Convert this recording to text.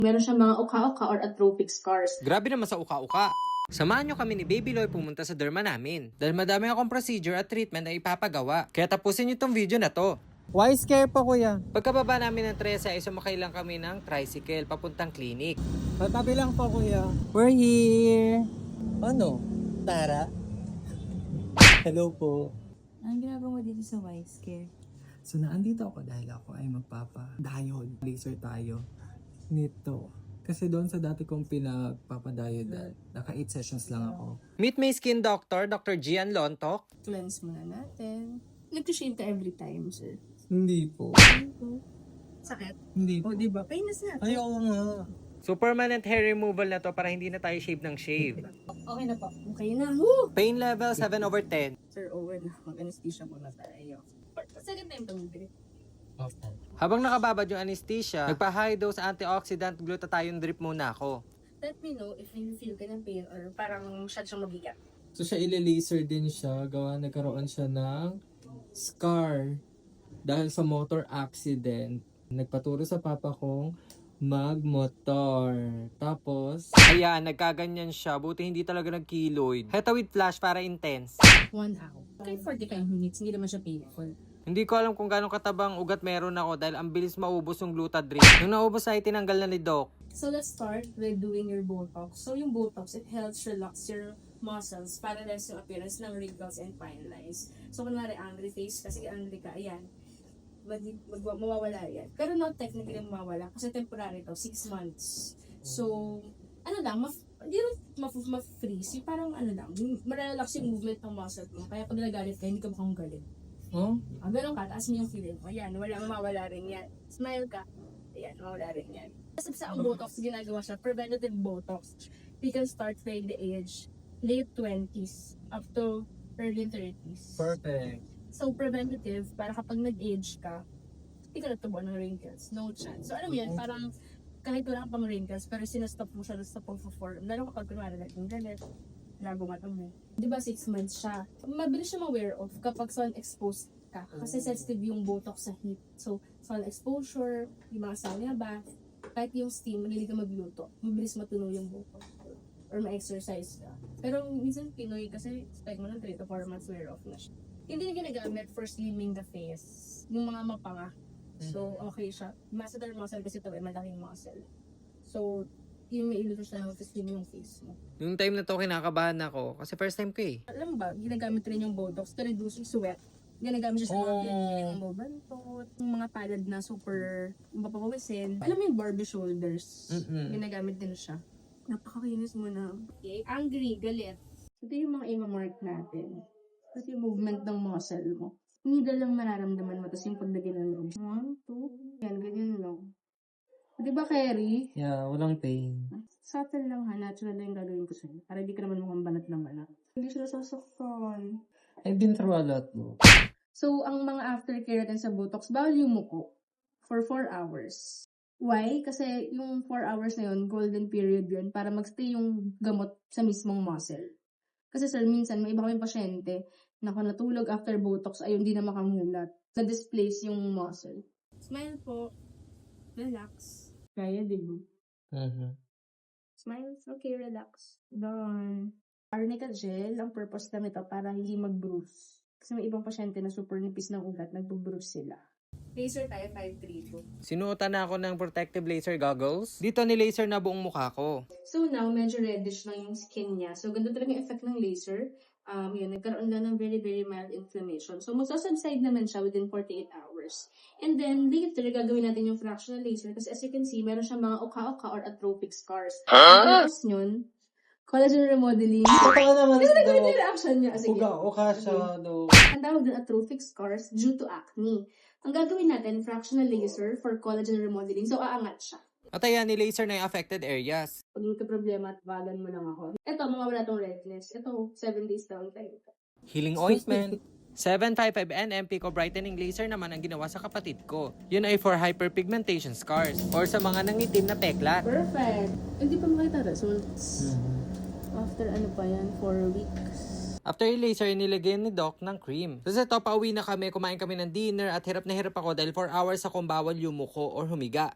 Meron siyang mga uka-uka or atrophic scars. Grabe naman sa uka-uka. Samahan nyo kami ni Baby Loy pumunta sa derma namin. Dahil madami akong procedure at treatment na ipapagawa. Kaya tapusin nyo tong video na to. Why scare pa, kuya? Pagkababa namin ng Tresa ay sumakay lang kami ng tricycle papuntang clinic. Patabi lang po, kuya. We're here. Ano? Tara? Hello po. Anong ginagawa mo dito sa Y-Scare? So, naandito ako dahil ako ay magpapa-diode. Laser tayo nito. Kasi doon sa dati kong pinagpapadiode, naka 8 sessions lang ako. Meet my skin doctor, Dr. Gian Lontok. Cleanse muna natin. Nag-shave ka every time, sir. Hindi po. Sakit? Hindi O, po. diba? Painless na. Ay, oo nga. So permanent hair removal na to para hindi na tayo shave ng shave. Okay na po. Okay na. Woo! Pain level 7/10. Sir Owen, mag-anesthesia muna tayo. Second time itong drip. Okay. Habang nakababad yung anesthesia, nagpa-high dose antioxidant glutathione drip muna ako. Let me know if you feel ka ng pain or parang masyad siyang mabigat. So, siya ile-laser din siya. Nagkaroon siya ng scar dahil sa motor accident. Nagpaturo sa papa kong magmotor. Tapos, Ayan, nagkaganyan siya. Buti hindi talaga nagkiloid. Heta with flash para intense. 1 hour. Okay, 45 minutes. Hindi naman siya painful. Hindi ko alam kung gano'ng katabang ugat meron ako dahil ang bilis maubos yung glutadrip. Nung naubos ay tinanggal na ni Doc. So let's start with doing your Botox. So yung Botox, it helps relax your muscles para less yung appearance ng wrinkles and fine lines. So kunwari angry face, kasi angry ka, ayan. Mawawala yan. Pero not technically mawawala kasi temporary to, 6 months. So, ano lang, hindi naman ma-freeze. Yung parang ano lang, marelax yung movement ng muscle mo. Kaya pag nagalit ka, hindi ka mukhang galit. oh, Ganun ka, taas mo yung feeling mo. Ayan, mawawala rin yan. Smile ka, ayan, mawawala rin yan. Kasi sa ang Botox, ginagawa siya, preventative Botox. We can start by the age, late 20s, up to early 30s. perfect. So, preventative, para kapag nag-age ka, hindi ka natubuan ng wrinkles. No chance. So, alam mo yan, parang kahit wala ka pang wrinkles, pero sinastop mo siya sa pag-form. Lalo kapag kunwari naging galit, lago mata mo. Di ba 6 months siya? Mabilis siya ma-wear off kapag sun exposed ka. Kasi sensitive yung Botox sa heat. So, sun exposure, yung mga sauna bath, kahit yung steam, mahilig ka magluto, mabilis matunaw yung Botox. Or ma-exercise ka. Pero minsan Pinoy kasi expect mo ng 3 to 4 months wear off na siya. Hindi na ginagamit for slimming the face. Yung mga mapanga. So, okay siya. Masseter muscle kasi ito malaking muscle. So, yung may ilustro siya na slim yung face mo. Yung time na to kinakabahan ako kasi first time ko eh. Alam mo ba, ginagamit rin yung Botox to reduce yung sweat. Ginagamit siya sa mga yung mabantot, yung mga palad na super mapapawisin. Alam mo yung Barbie shoulders. Ginagamit din siya. Napakakinis mo na. Okay. Angry, galit. Ito yung mga ima-mark natin. Ito yung movement ng muscle mo. Hindi lang mararamdaman mo, tapos yung pagdagin ng loob. 1, 2, yan, ganyan lang. Di ba, Kerry? Yeah, walang pain. Subtle lang ha, natural lang yung gagawin ko sa'yo. Para di ka naman mukhang banat ng banat. Hindi siya nasasaktan. I've been through a lot, bro. So, ang mga aftercare natin sa Botox, bawal yung muko for 4 hours. Why? Kasi yung 4 hours na yun, golden period yun, para magstay yung gamot sa mismong muscle. Kasi sir, minsan may iba kaming pasyente na kung natulog after Botox, ayun, di na makamulat. Na-displace yung muscle. Smile po. Relax. Kaya din. Smile. Okay, relax. Done. Arnica gel, ang purpose lang ito para hindi mag-bruise. Kasi may ibang pasyente na super nipis ng ugat, nag-bruise sila. Laser tayo 532. Sinuotan na ako ng protective laser goggles. Dito ni laser na buong mukha ko. So now, medyo reddish lang yung skin niya. So, ganda talaga yung effect ng laser. Yun, nagkaroon lang ng very, very mild inflammation. So, magsasubside naman siya within 48 hours. And then, later, gagawin natin yung fractional laser. Kasi as you can see, meron siyang mga uka-uka or atrophic scars. Tapos yun, collagen remodeling. Ito ka naman, Kasi nagawin yung reaction niya. Sige. Uka siya, do. Ang tawag din atrophic scars due to acne. Ang gagawin natin, fractional laser for collagen remodeling. So, aangat siya. At ayan, ni laser na yung affected areas. Pag magka-problema at bagan mo lang ako. Ito, mawawala tong redness. Ito, 7 days downtime. Healing ointment. 755 nm Pico Brightening Laser naman ang ginawa sa kapatid ko. Yun ay for hyperpigmentation scars or sa mga nangitim na peklat. Perfect! Hindi pa makita results. After ano pa yan, 4 weeks. After i-laser, nilagyan ni Doc ng cream. Tapos ito, pauwi na kami, kumain kami ng dinner at hirap na hirap ako dahil 4 hours akong bawal yumuko or humiga.